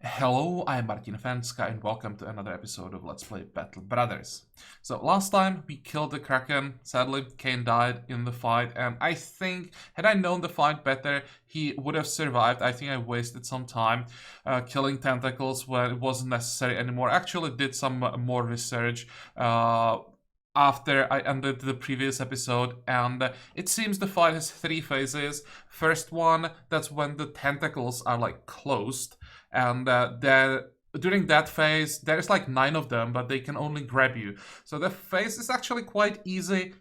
Hello, I'm Martin Fencka and welcome to another episode of Let's Play Battle Brothers. So last time we killed the Kraken. Sadly, Kane died in the fight, and I think had I known the fight better, he would have survived. I think I wasted some time killing tentacles when it wasn't necessary anymore. Actually did some more research after I ended the previous episode, and it seems the fight has three phases. First one, that's when the tentacles are like closed, and during that phase there's like 9 of them, but they can only grab you. So the phase is actually quite easy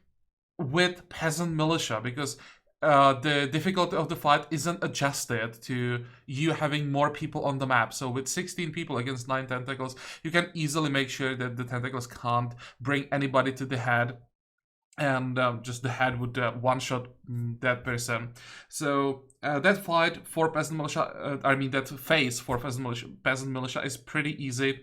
with Peasant Militia, because the difficulty of the fight isn't adjusted to you having more people on the map. So with 16 people against 9 tentacles, you can easily make sure that the tentacles can't bring anybody to the head, and just the head would one-shot that person. So that fight for Peasant Militia, that phase for Peasant Militia is pretty easy.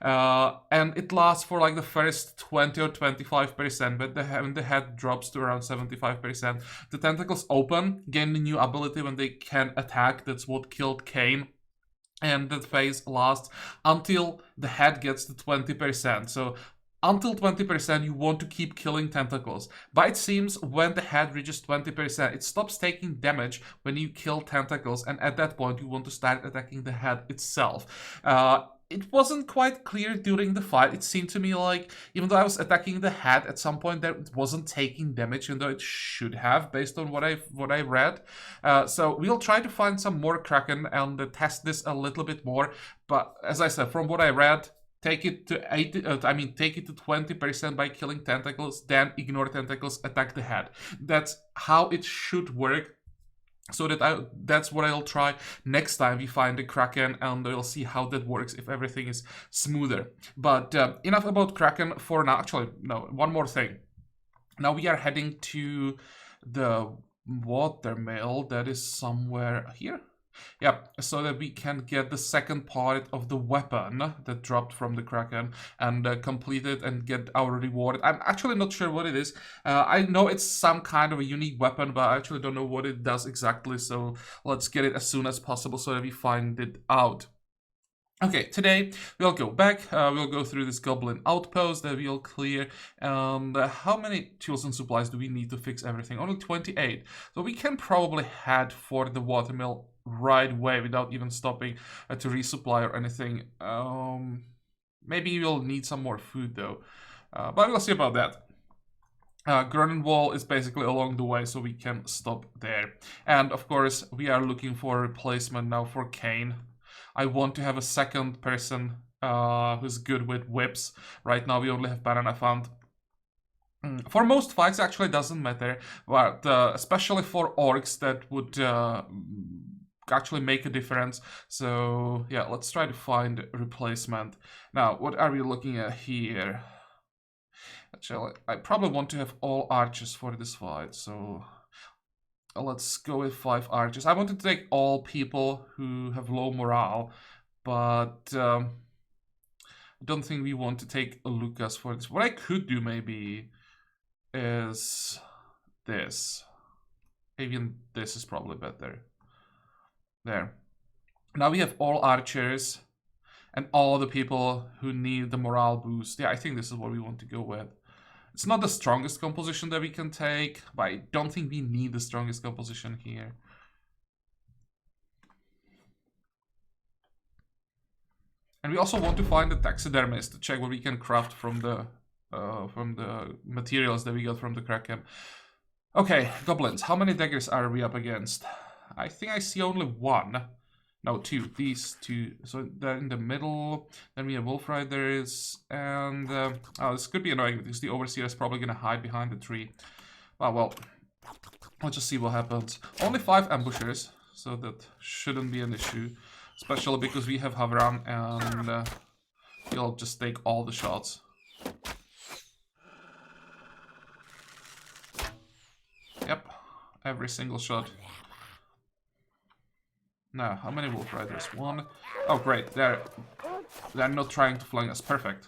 And it lasts for like the first 20 or 25%, but when the head drops to around 75%, the tentacles open, gain a new ability when they can attack. That's what killed Kane. And that phase lasts until the head gets to 20%. So until 20%, you want to keep killing tentacles. But it seems when the head reaches 20%, it stops taking damage when you kill tentacles, and at that point, you want to start attacking the head itself. It wasn't quite clear during the fight. It seemed to me like, even though I was attacking the head, at some point that it wasn't taking damage, even though it should have, based on what I read. So we'll try to find some more Kraken and test this a little bit more. But as I said, from what I read, take it to 20% by killing tentacles, then ignore tentacles, attack the head. That's how it should work. So that's what I'll try next time we find the Kraken, and we'll see how that works if everything is smoother. But enough about Kraken for now. Actually, no, one more thing. Now we are heading to the watermill that is somewhere here. Yep, so that we can get the second part of the weapon that dropped from the Kraken and complete it and get our reward. I'm actually not sure what it is. I know it's some kind of a unique weapon, but I actually don't know what it does exactly. So let's get it as soon as possible so that we find it out. Okay, today we'll go back, we'll go through this goblin outpost that we'll clear, and how many tools and supplies do we need to fix everything? Only 28, so we can probably head for the watermill right away without even stopping to resupply or anything. Maybe we'll need some more food though, but we'll see about that. Grunenwall is basically along the way, so we can stop there. And of course, we are looking for a replacement now for Kane. I want to have a second person who's good with whips. Right now we only have Banana Fund. For most fights, actually doesn't matter, but especially for orcs, that would actually make a difference. So yeah, let's try to find a replacement. Now, what are we looking at here? Actually, I probably want to have all archers for this fight, so let's go with 5 archers. I want to take all people who have low morale, but I don't think we want to take Lucas for this. What I could do maybe is this. Even this is probably better. There. Now we have all archers and all the people who need the morale boost. Yeah, I think this is what we want to go with. It's not the strongest composition that we can take, but I don't think we need the strongest composition here. And we also want to find the taxidermist to check what we can craft from the materials that we got from the Kraken. Okay, goblins, how many daggers are we up against? I think I see only 1. No, 2. These 2. So they're in the middle. Then we have Wolf Riders. And oh, this could be annoying because the Overseer is probably going to hide behind the tree. Well, let's just see what happens. Only 5 ambushers, so that shouldn't be an issue. Especially because we have Havram, and he'll just take all the shots. Yep, every single shot. Now, how many Wolf Riders? 1. Oh, great. They're not trying to flank us. Perfect.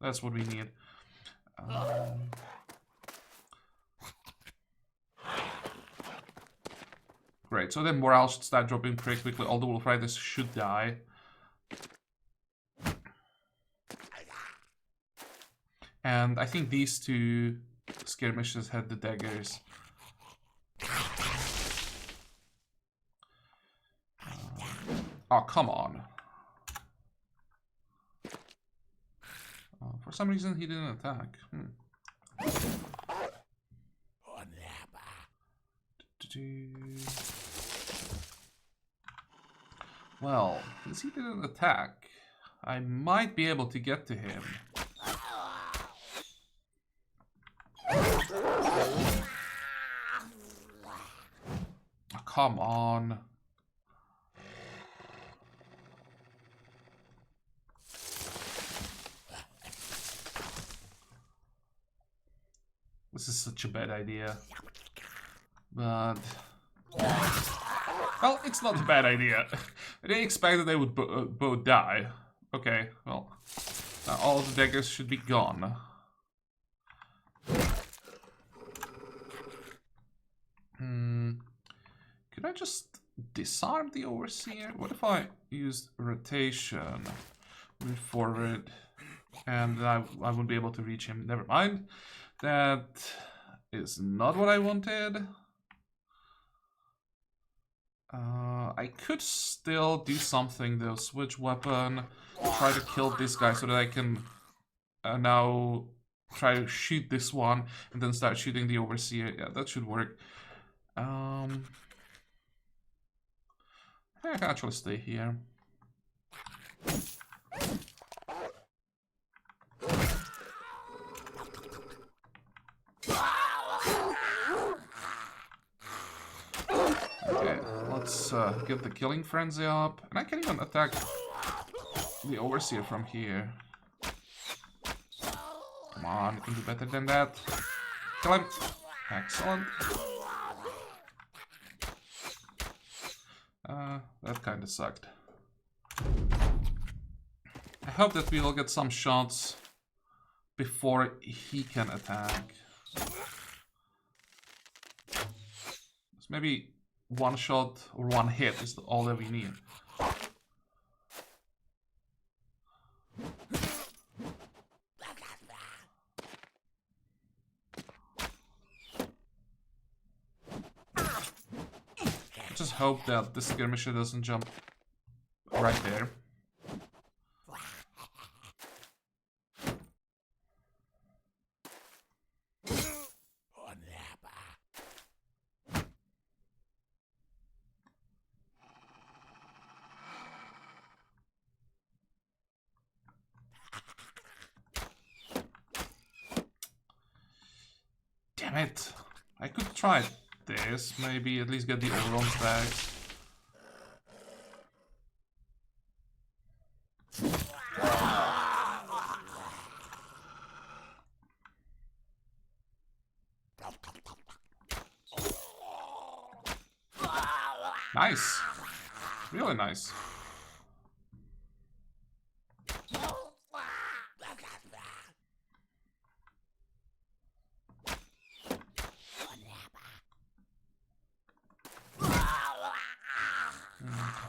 That's what we need. Great. So then morale should start dropping pretty quickly. All the Wolf Riders should die. And I think these two skirmishers had the daggers. Oh, come on. For some reason, he didn't attack. Well, since he didn't attack, I might be able to get to him. Oh, come on. This is such a bad idea. But... well, it's not a bad idea. They expected they would both die. Okay, well... now all the daggers should be gone. Could I just disarm the Overseer? What if I used rotation? Move forward. And I wouldn't be able to reach him. Never mind. That is not what I wanted. I could still do something though. Switch weapon. Try to kill this guy so that I can now try to shoot this one and then start shooting the Overseer. Yeah, that should work. I can actually stay here. Okay, let's get the killing frenzy up. And I can even attack the Overseer from here. Come on, you can do better than that. Kill him. Excellent. That kind of sucked. I hope that we'll get some shots before he can attack. So maybe one shot or one hit is all that we need. Just hope that the skirmisher doesn't jump right there. Damn it! I could try this, maybe at least get the overall stacks. Nice! Really nice.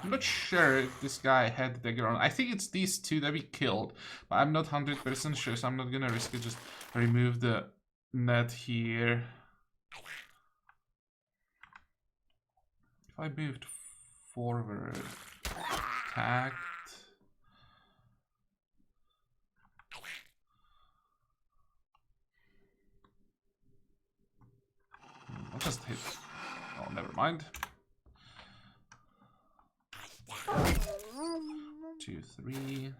I'm not sure if this guy had the dagger on. I think it's these two that we killed, but I'm not 100% sure, so I'm not gonna risk it. Just remove the net here. If I moved forward, attacked. I'll just hit. Oh, never mind. 2, 3.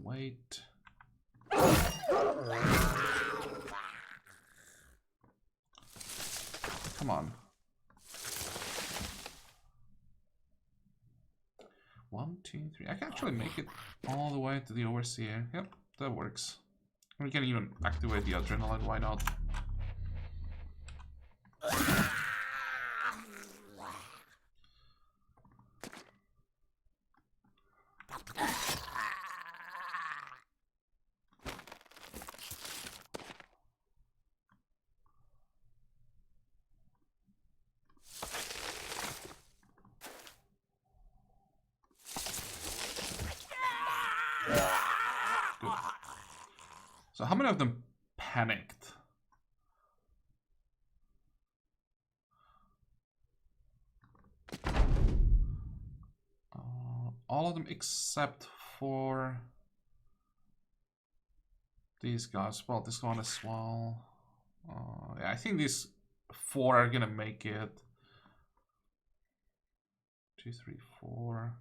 Wait. Come on. 1, 2, 3. I can actually make it all the way to the Overseer. Yep, that works. We can even activate the adrenaline, why not? So how many of them panicked? All of them except for these guys. Well, this one as well. Yeah, I think these 4 are gonna make it. 2, 3, 4.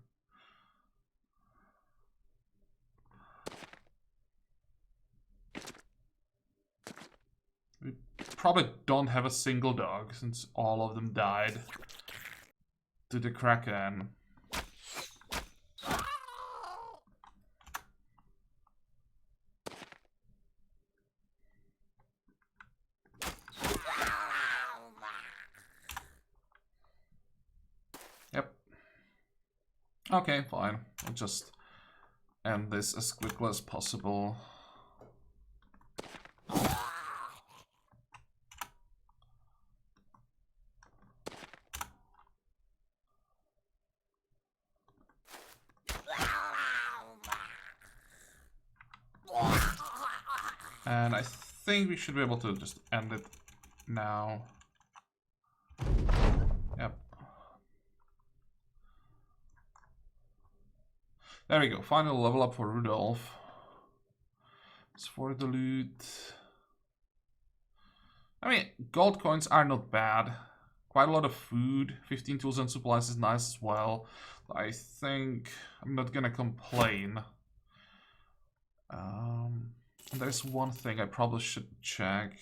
We probably don't have a single dog since all of them died to the Kraken. Yep. Okay, fine. I'll just end this as quickly as possible. And I think we should be able to just end it now. Yep. There we go. Final level up for Rudolph. It's for the loot. I mean, gold coins are not bad. Quite a lot of food. 15 tools and supplies is nice as well. I think I'm not gonna complain. There's one thing I probably should check.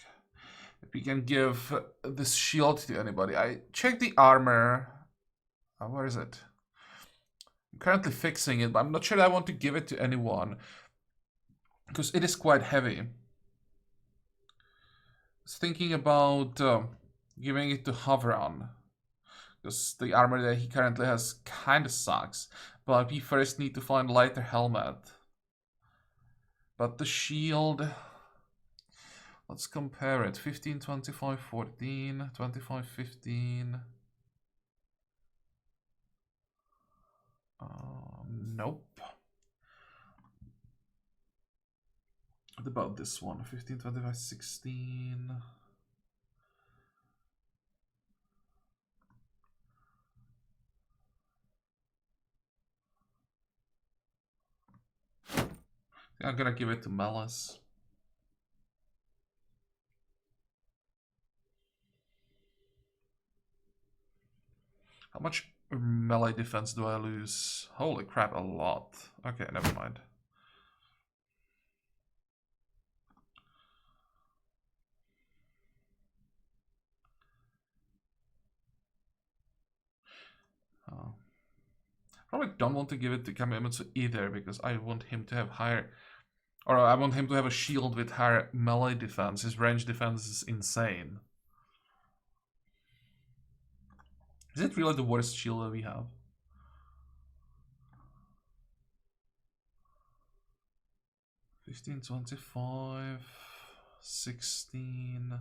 If we can give this shield to anybody. I checked the armor. Where is it? I'm currently fixing it, but I'm not sure I want to give it to anyone. Because it is quite heavy. I was thinking about giving it to Havran. Because the armor that he currently has kind of sucks. But we first need to find a lighter helmet. But the shield... Let's compare it. 15, 25, 14, 25, 15. Nope. What about this one? 15, 25, 16. I'm gonna give it to Malice. How much melee defense do I lose? Holy crap, a lot. Okay, never mind. Probably don't want to give it to Kamemitsu either, because I want him to have higher... Or I want him to have a shield with higher melee defense. His range defense is insane. Is it really the worst shield that we have? $15, 25, 16.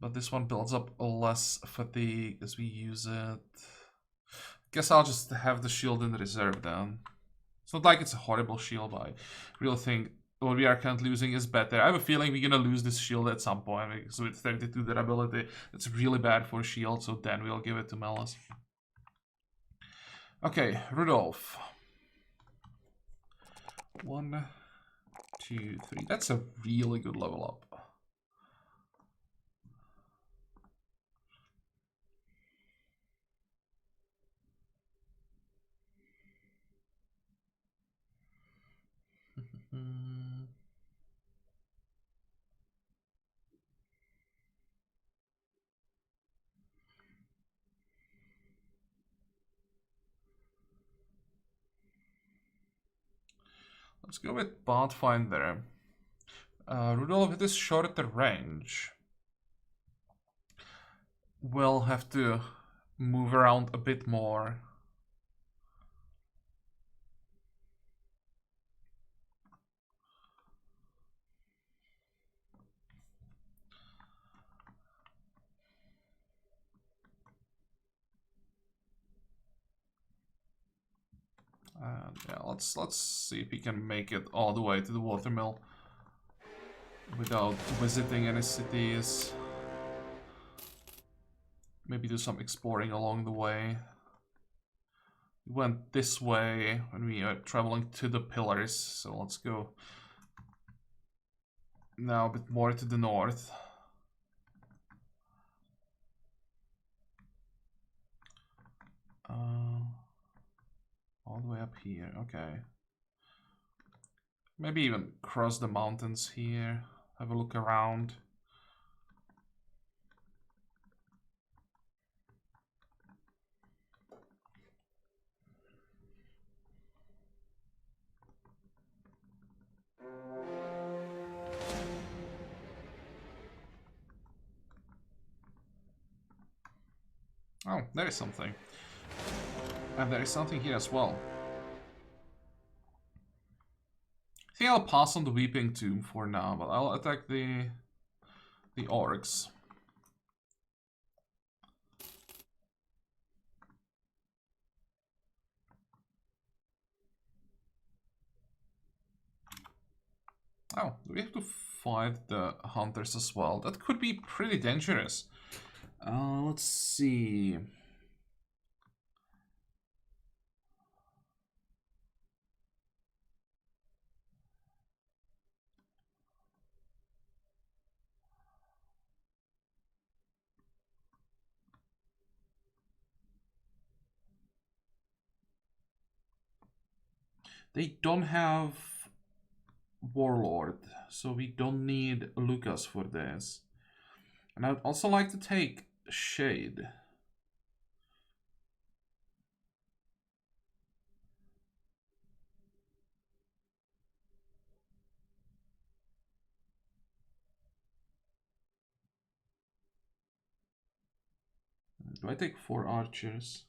But this one builds up less fatigue as we use it. Guess I'll just have the shield in reserve then. It's not like it's a horrible shield, but I really think what we are currently losing is better. I have a feeling we're gonna lose this shield at some point, because with 32 durability, it's really bad for shield, so then we'll give it to Malice. Okay, Rudolph. 1, 2, 3. That's a really good level up. Let's go with Pathfinder. Rudolph with this shorter range will have to move around a bit more. Yeah, let's see if we can make it all the way to the watermill. without visiting any cities. Maybe do some exploring along the way. We went this way when we are traveling to the pillars, so let's go now a bit more to the north. All the way up here, okay. Maybe even cross the mountains here, have a look around. Oh, there is something. And there is something here as well. I think I'll pass on the Weeping Tomb for now, but I'll attack the orcs. Oh, do we have to fight the hunters as well? That could be pretty dangerous. Let's see. They don't have Warlord, so we don't need Lucas for this. And I'd also like to take Shade. Do I take 4 archers?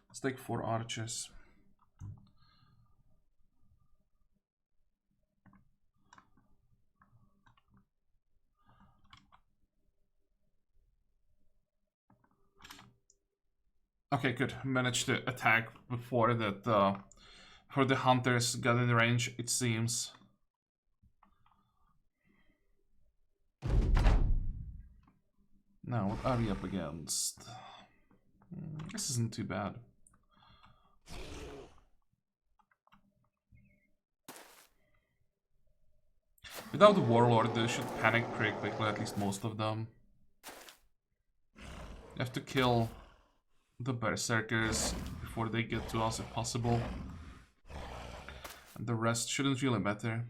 Let's take 4 archers. Okay, good. Managed to attack before that. Before the hunters got in range, it seems. Now, what are we up against? This isn't too bad. Without the Warlord, they should panic pretty quickly, at least most of them. You have to kill the Berserkers before they get to us if possible. And the rest shouldn't really matter.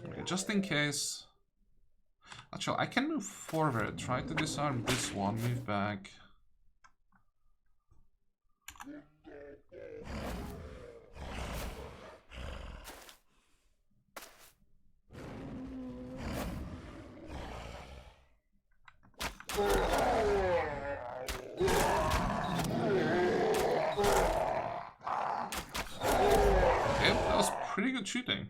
Okay, just in case. Actually, I can move forward, try to disarm this one, move back. Okay, that was pretty good shooting.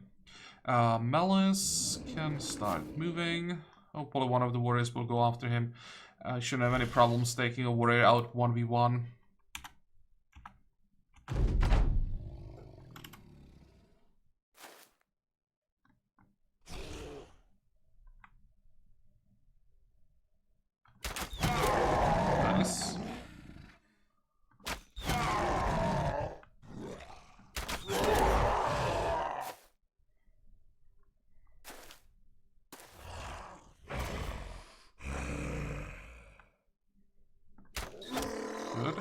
Malice can start moving. Hopefully one of the warriors will go after him. Shouldn't have any problems taking a warrior out 1v1. Nice. Good.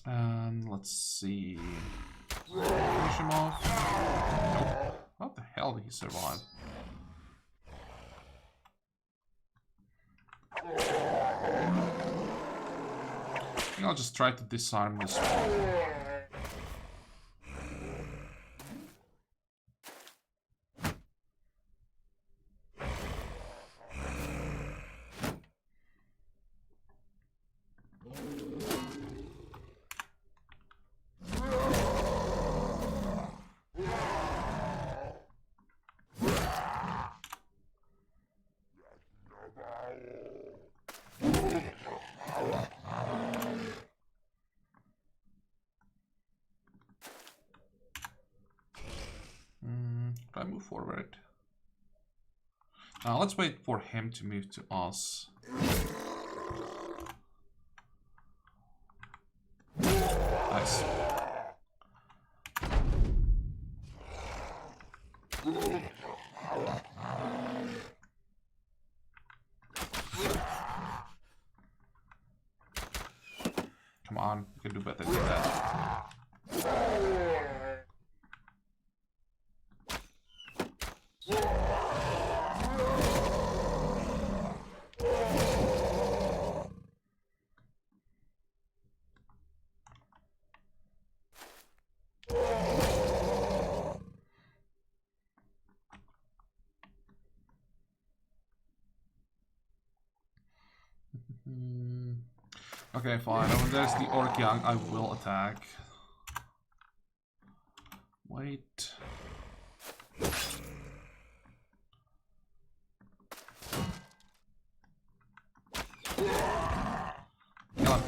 And let's see. Finish him off. Nope. survive. I think I'll just try to disarm this one. I move forward? Let's wait for him to move to us. Nice. Come on, you can do better than that. Okay, fine. When there's the Orc Young, I will attack. Wait. Kill him.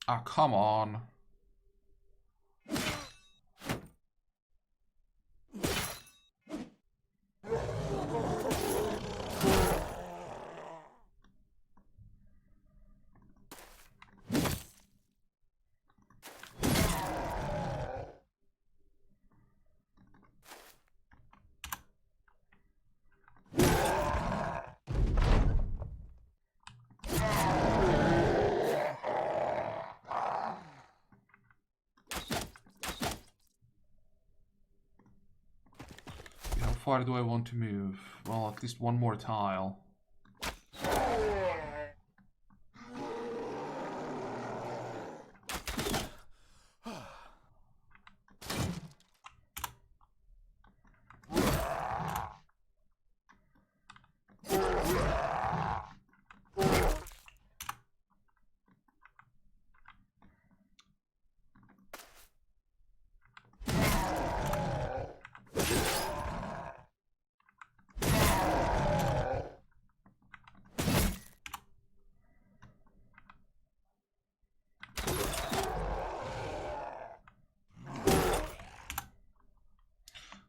Ah, come on. How far do I want to move? Well, at least one more tile.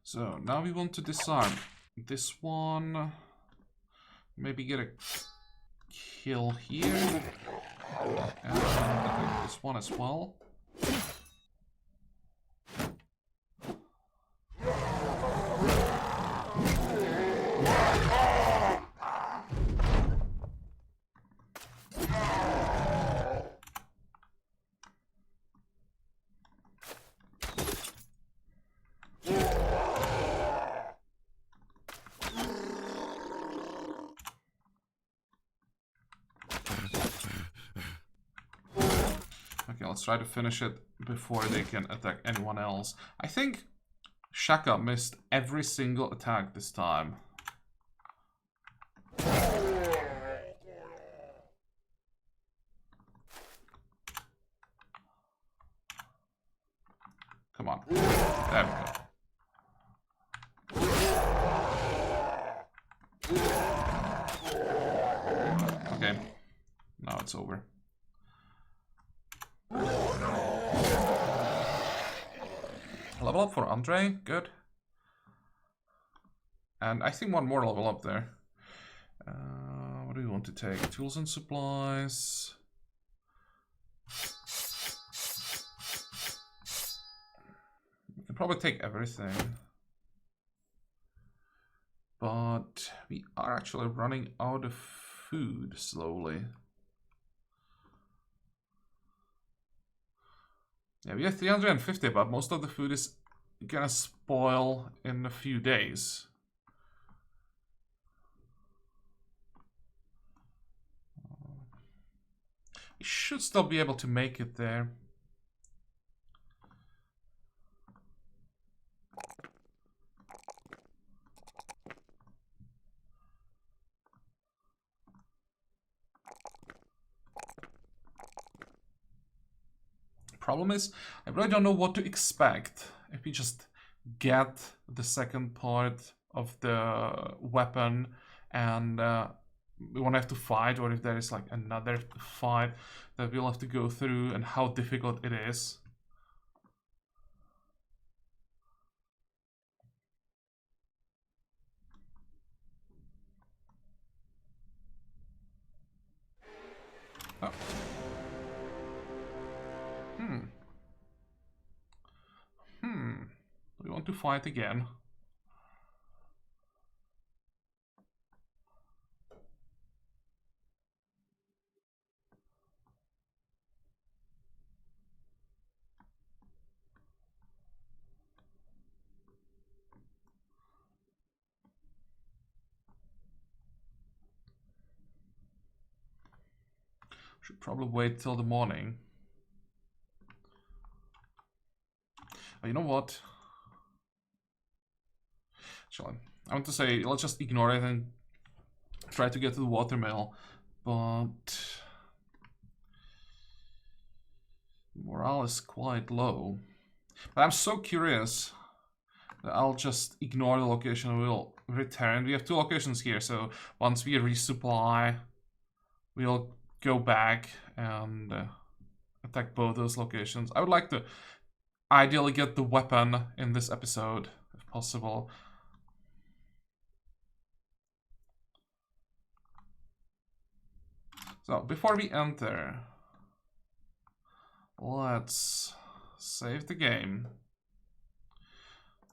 So now we want to disarm this one. Maybe get a kill here. And attack this one as well. Let's try to finish it before they can attack anyone else. I think Shaka missed every single attack this time. Come on. There we go. Okay. Now it's over. Level up for Andre, good. And I think one more level up there. What do we want to take? Tools and supplies. We can probably take everything. But we are actually running out of food slowly. Yeah, we have 350, but most of the food is gonna spoil in a few days. We should still be able to make it there. Problem is, I really don't know what to expect if we just get the second part of the weapon and we won't have to fight, or if there is like another fight that we'll have to go through and how difficult it is. Oh. We want to fight again. Should probably wait till the morning. You know what? Actually, I want to say, let's just ignore it and try to get to the watermill. But morale is quite low. But I'm so curious that I'll just ignore the location and we'll return. We have two locations here, so once we resupply, we'll go back and attack both those locations. I would like to ideally get the weapon in this episode, if possible. So, before we enter, let's save the game.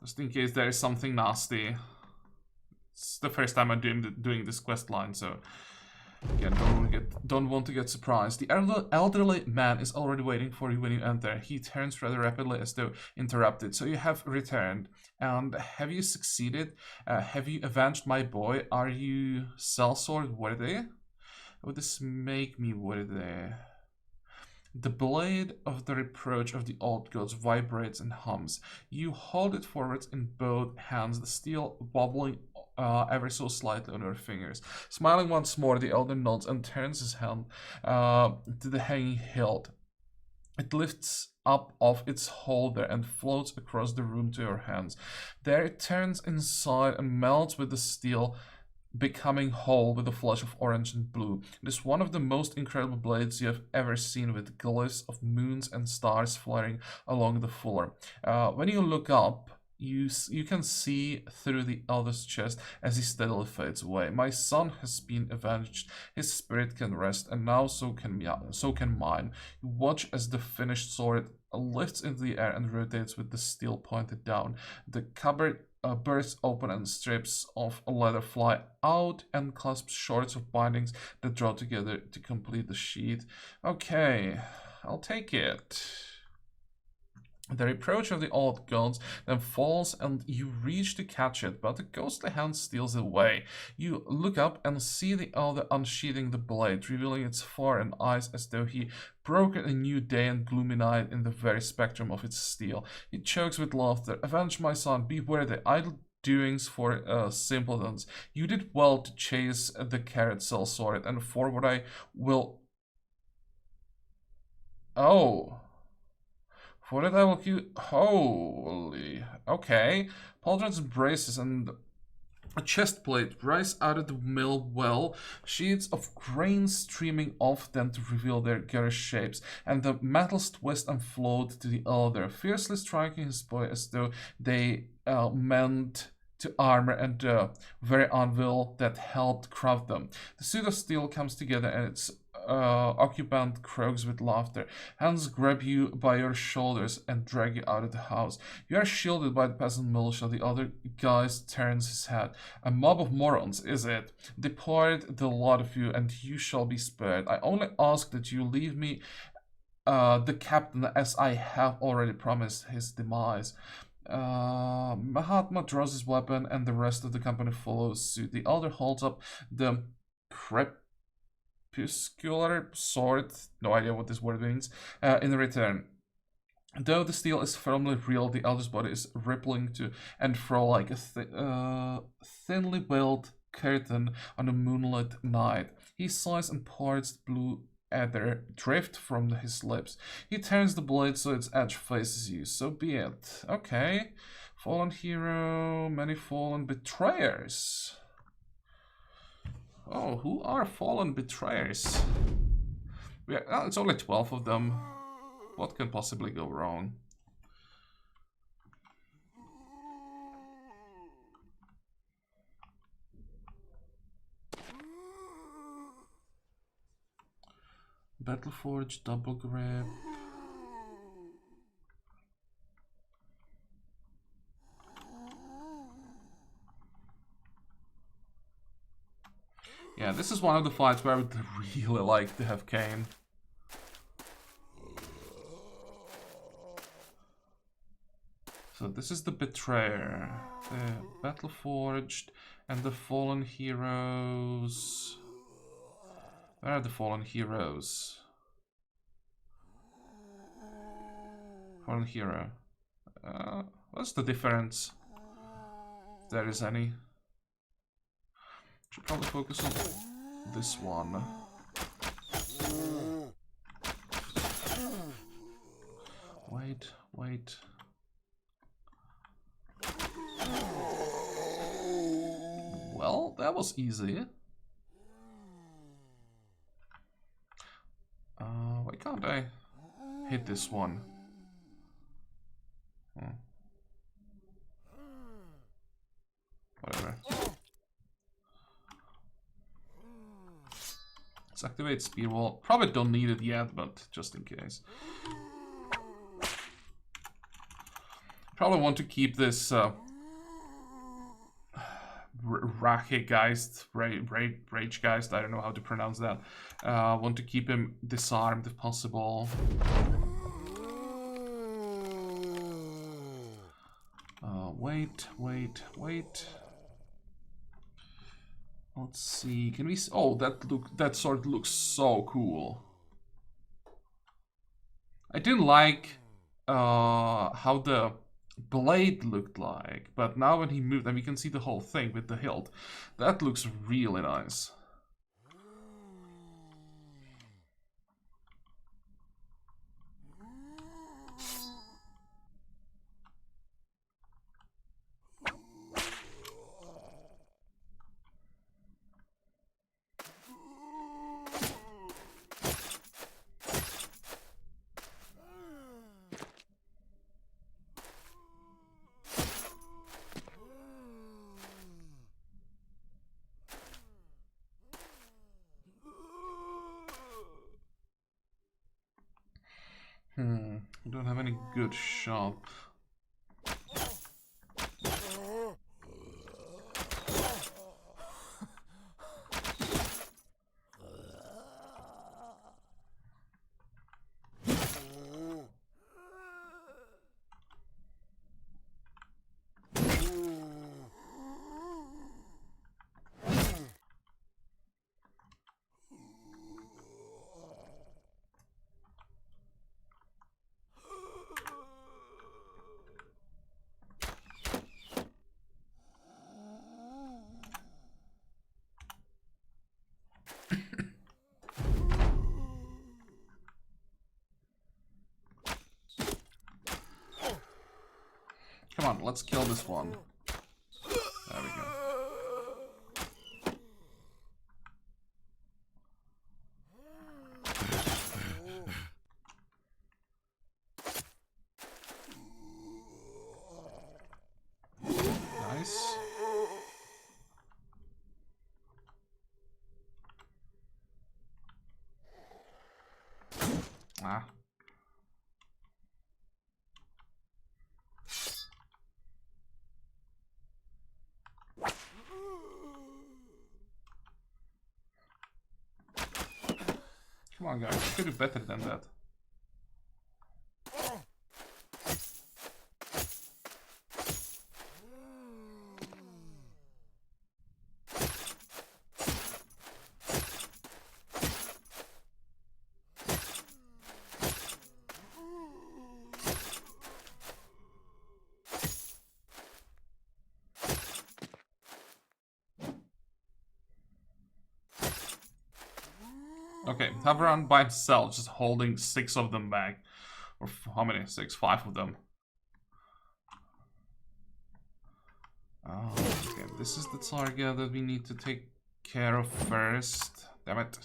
Just in case there is something nasty. It's the first time I'm doing this quest line, so again, don't want to get surprised. The elderly man is already waiting for you when you enter. He turns rather rapidly as though interrupted. So you have returned. And have you succeeded? Have you avenged my boy? Are you sellsword worthy? Would this make me worthy? The blade of the reproach of the old gods vibrates and hums. You hold it forwards in both hands, the steel wobbling ever so slightly on your fingers. Smiling once more, the elder nods and turns his hand to the hanging hilt. It lifts up off its holder and floats across the room to your hands. There it turns inside and melts with the steel, becoming whole with a flush of orange and blue. It is one of the most incredible blades you have ever seen, with glyphs of moons and stars flaring along the floor. When you look up, you can see through the elder's chest as he steadily fades away. My son has been avenged. His spirit can rest, and now so can mine. You watch as the finished sword lifts into the air and rotates with the steel pointed down. The cupboard bursts open and strips of leather fly out and clasps shards of bindings that draw together to complete the sheet. Okay, I'll take it. The reproach of the old gods then falls and you reach to catch it, but the ghostly hand steals it away. You look up and see the elder unsheathing the blade, revealing its foreign eyes as though he broke a new day and gloomy night in the very spectrum of its steel. He chokes with laughter. Avenge my son, be worthy. Idle doings for simpletons. You did well to chase the carrot sellsword, and for what I will... Oh... For that I will keep... Holy... Okay. Pauldrons braces and a chest plate rise out of the mill well, sheets of grain streaming off them to reveal their garish shapes, and the metals twist and float to the elder, fiercely striking his boy as though they meant to armor and the very anvil that helped craft them. The suit of steel comes together and its occupant croaks with laughter. Hands grab you by your shoulders and drag you out of the house. You are shielded by the peasant militia. The other guy turns his head. A mob of morons, is it? Deport the lot of you, and you shall be spared. I only ask that you leave me the captain, as I have already promised his demise. Mahatma draws his weapon, and the rest of the company follows suit. The elder holds up the crepuscular sword, no idea what this word means, in return. Though the steel is firmly reeled, the elder's body is rippling to and fro like a thinly veiled curtain on a moonlit night. He sighs and parts the blue ether drift from his lips. He turns the blade so its edge faces you. So be it. Okay. Fallen hero, many fallen betrayers. Oh, who are fallen betrayers? Yeah, it's only 12 of them. What can possibly go wrong? Battleforge, double grip. Yeah, this is one of the fights where I would really like to have Kane. So this is the Betrayer, the Battleforged, and the Fallen Heroes. Where are the Fallen Heroes? Fallen Hero. What's the difference? If there is any. Should probably focus on this one. Wait. Well, that was easy. Why can't I hit this one? Whatever. Let's activate speed wall. Probably don't need it yet, but just in case. Probably want to keep this Ragegeist, Ragegeist, I don't know how to pronounce that. Want to keep him disarmed if possible. Wait. Let's see. Can we? Oh, that sword looks so cool. I didn't like how the blade looked like, but now when he moved, and we can see the whole thing with the hilt, that looks really nice. I don't have any good shot. Come on, let's kill this one. There we go. Nice. Come on, guys. You can do better than that. Okay, Havran by himself, just holding 6 of them back. Or how many? 6? 5 of them. Oh, okay, this is the target that we need to take care of first. Damn it.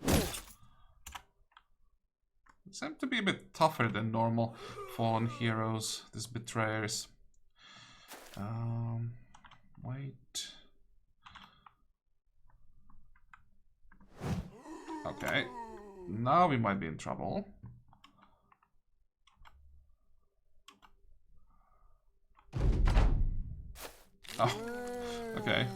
It seems to be a bit tougher than normal fallen heroes, these betrayers. Wait. Okay. Now we might be in trouble. Oh, okay.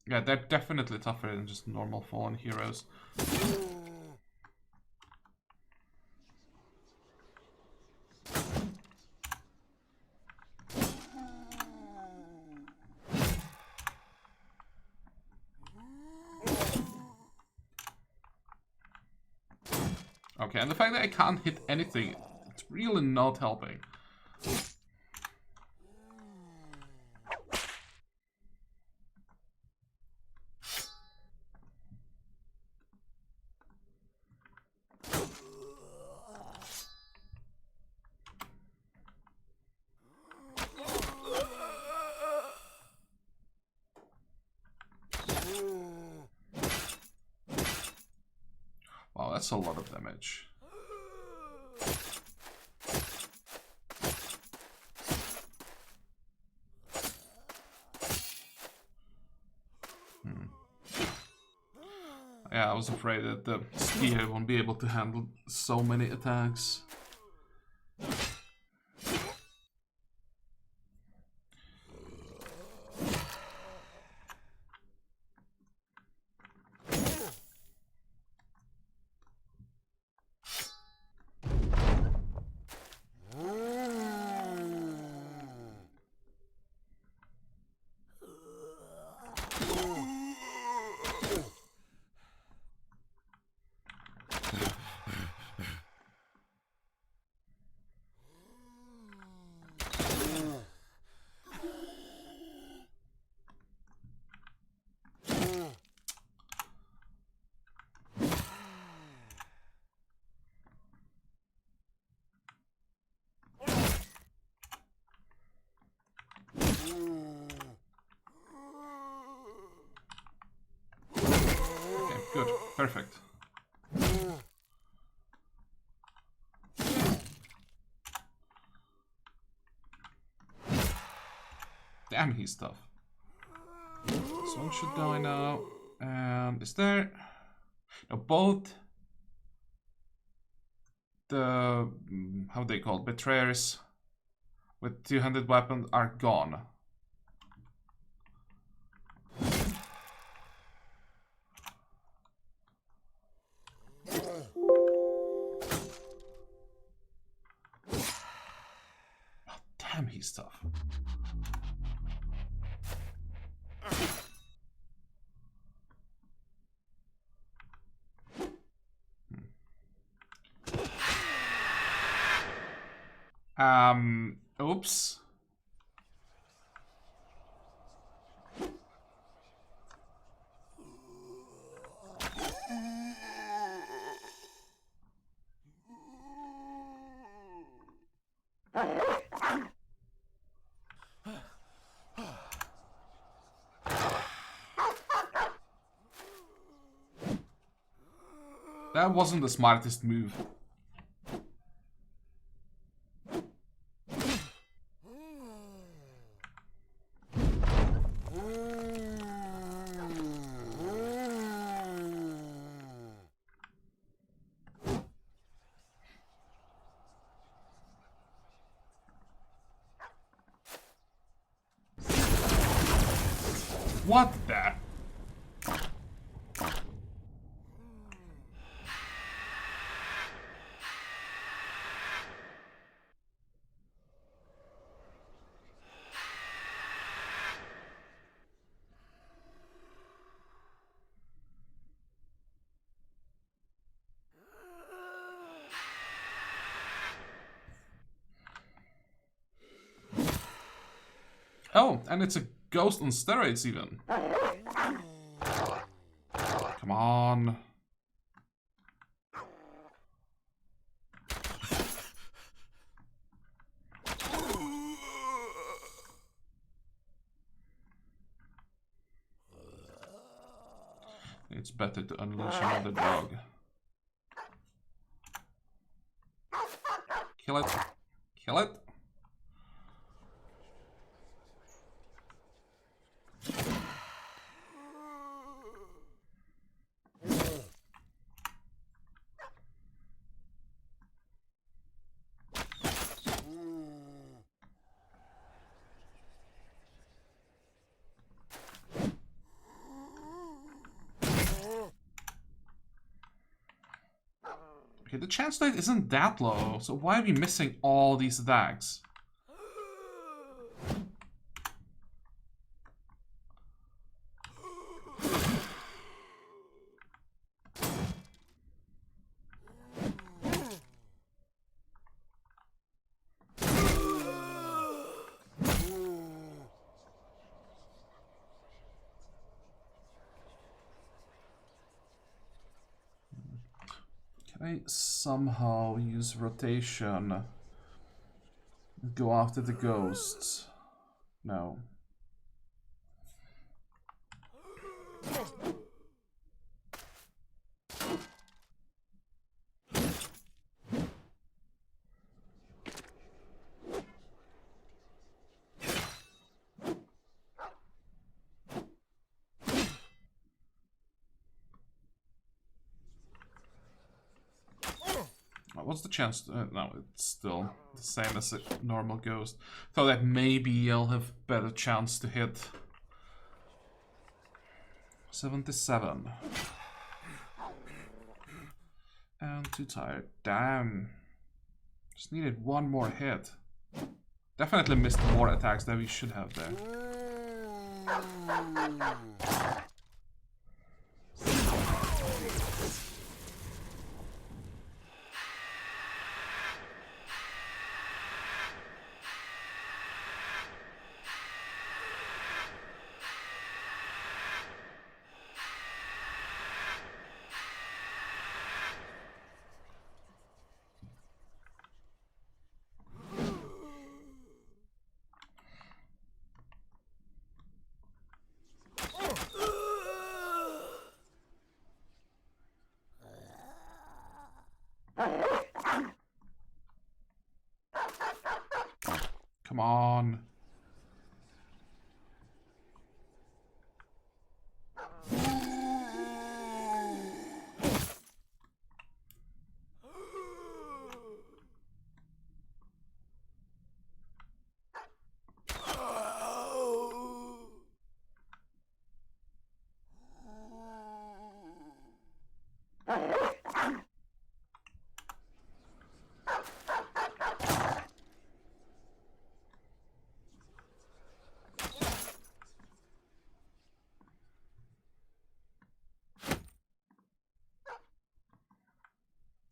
Yeah, they're definitely tougher than just normal fallen heroes. Okay, and the fact that I can't hit anything, it's really not helping. Wow, that's a lot of damage. Yeah, I was afraid that the spear won't be able to handle so many attacks. Good, perfect. Damn, he's tough. This one should die now. And is there... No, both the... how they call it? Betrayers with two-handed weapons are gone. Damn, he's tough. Oops. That wasn't the smartest move. What the? Oh, and it's a ghost on steroids even. Come on. It's better to unleash another dog. Kill it. Kill it. Okay, the chance rate isn't that low, so why are we missing all these attacks? Can I somehow use rotation? Go after the ghosts? No. What's the chance? No, it's still the same as a normal ghost. Thought that maybe I'll have better chance to hit. 77. And too tired. Damn. Just needed one more hit. Definitely missed more attacks than we should have there. Come on.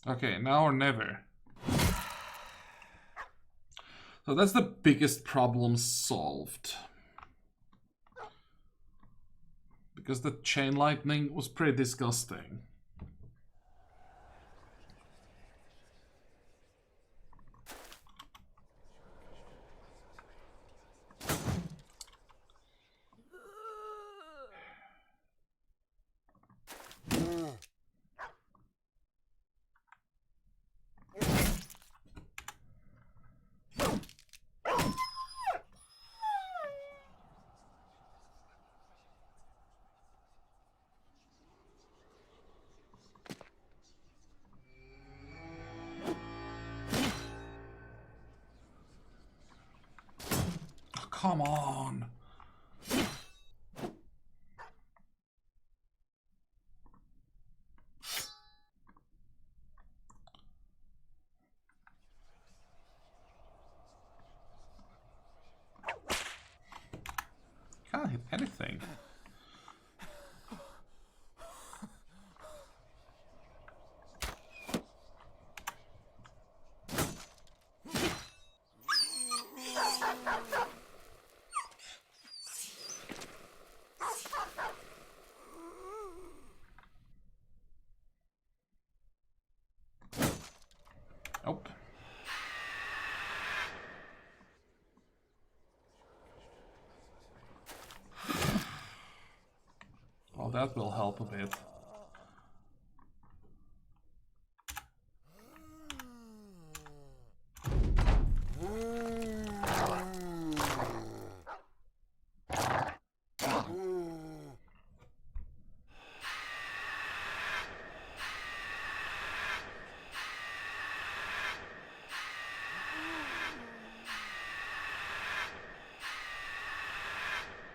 Okay, now or never. So that's the biggest problem solved. Because the chain lightning was pretty disgusting. Come on. Can't hit anything. Nope. Well, that will help a bit.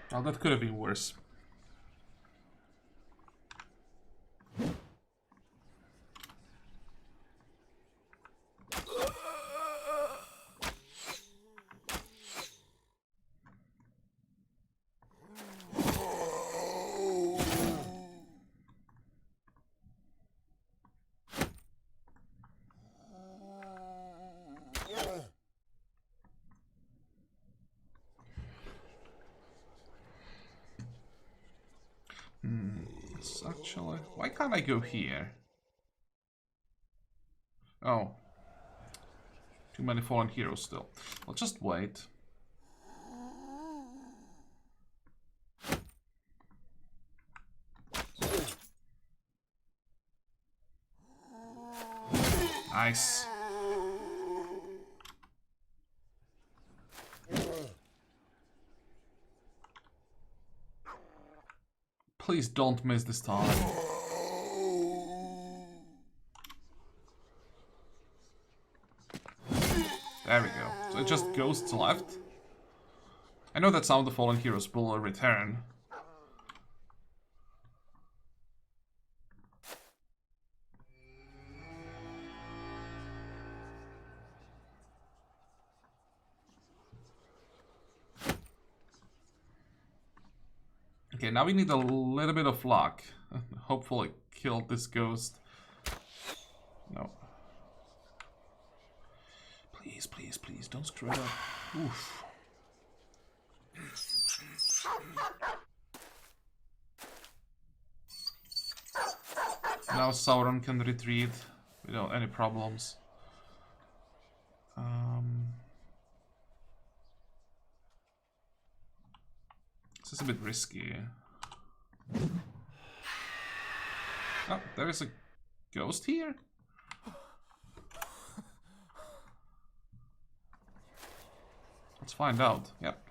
Well, that could have been worse. Actually, why can't I go here? Oh. Too many fallen heroes still. I'll just wait. Nice. Please don't miss this time. There we go. So it just ghosts left. I know that some of the fallen heroes will return. Okay, now we need a little bit of luck. Hopefully kill this ghost. No. Please, please, please, don't screw it up. Oof. Now Sauron can retreat without any problems. This is a bit risky. Oh, there is a ghost here? Let's find out. Yep.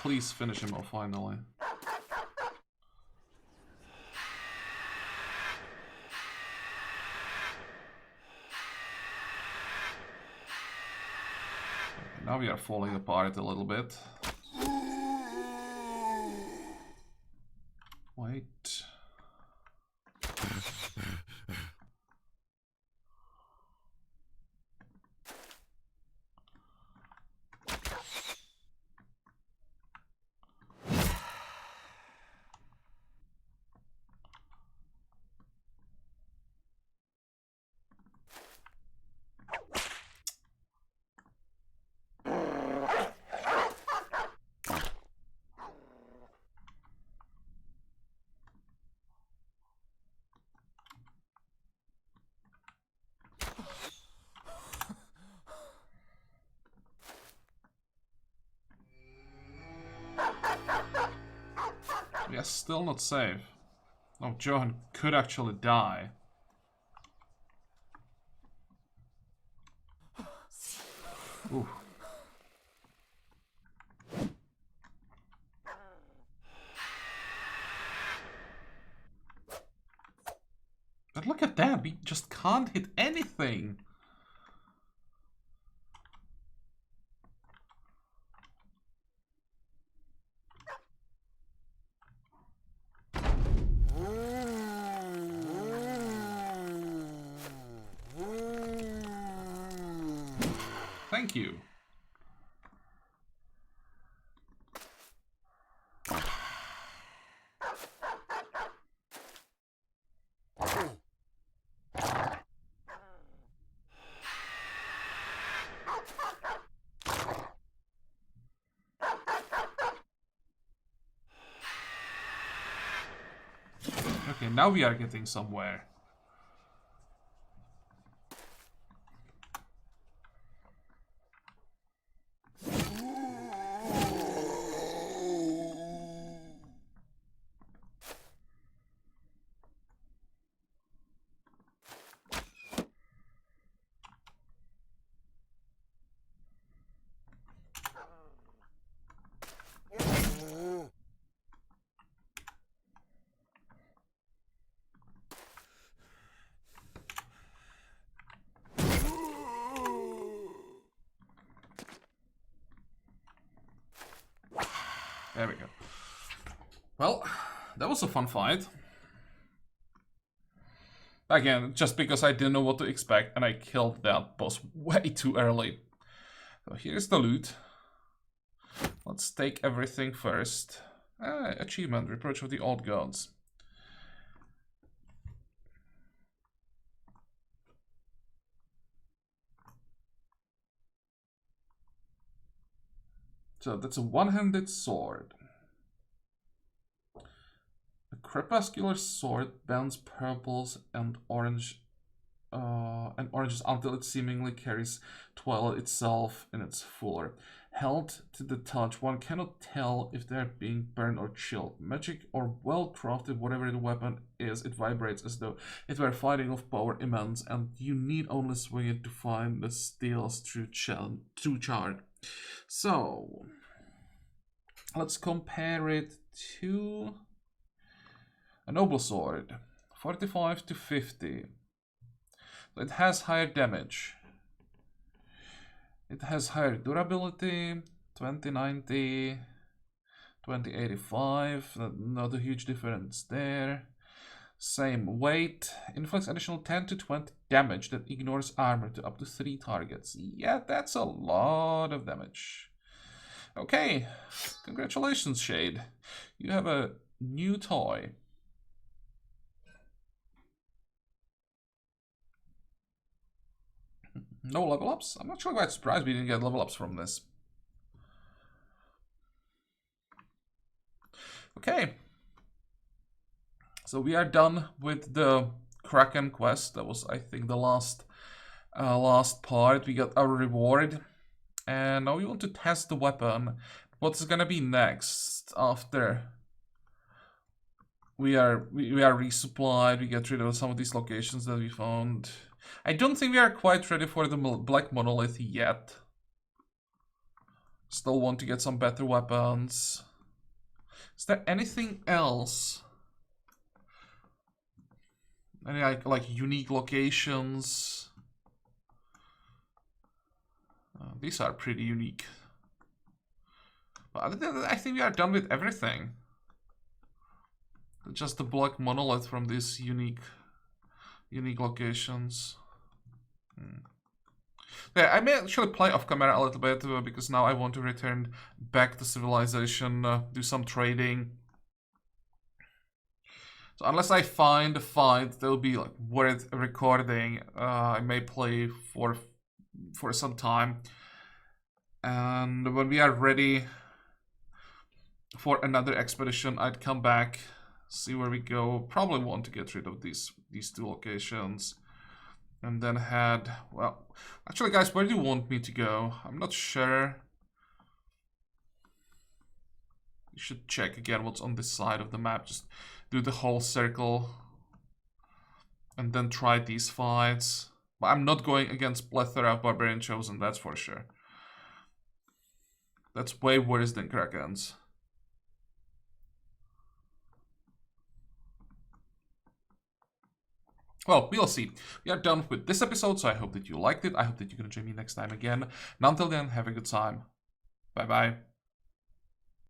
Please finish him off finally. Okay, now we are falling apart a little bit. Wait. Yes, still not safe. Oh, Johan could actually die. Ooh. But look at that, we just can't hit anything. Thank you. Okay, now we are getting somewhere. There we go. Well, that was a fun fight. Again, just because I didn't know what to expect and I killed that boss way too early. So here's the loot. Let's take everything first. Achievement, Reproach of the Old Gods. So that's a one-handed sword. A crepuscular sword bends purples and oranges until it seemingly carries twilight itself in its fuller. Held to the touch, one cannot tell if they're being burned or chilled. Magic or well-crafted, whatever the weapon is, it vibrates as though it were fighting of power immense, and you need only swing it to find the steel's true charge. So, let's compare it to a noble sword. 45 to 50. It has higher damage. It has higher durability, 2090, 2085, not a huge difference there. Same weight, inflicts additional 10 to 20 damage that ignores armor to up to 3 targets. Yeah, that's a lot of damage. Okay, congratulations, Shade. You have a new toy. No level ups? I'm not sure quite surprised we didn't get level ups from this. Okay. So we are done with the Kraken quest. That was, I think, the last part. We got our reward. And now we want to test the weapon. What's gonna be next after we are resupplied, we get rid of some of these locations that we found. I don't think we are quite ready for the Black Monolith yet. Still want to get some better weapons. Is there anything else? Any like unique locations? These are pretty unique. But other than that, I think we are done with everything. Just the Black Monolith from these unique locations. Yeah, I may actually play off camera a little bit because now I want to return back to civilization, do some trading. So unless I find a fight that will be like worth recording, I may play for some time. And when we are ready for another expedition, I'd come back, see where we go. Probably want to get rid of these 2 locations. And then head, well, actually guys, where do you want me to go? I'm not sure. You should check again what's on this side of the map. Just do the whole circle. And then try these fights. But I'm not going against plethora of Barbarian Chosen, that's for sure. That's way worse than Krakens. Well, we'll see. We are done with this episode, so I hope that you liked it. I hope that you're gonna join me next time again. And until then, have a good time. Bye bye.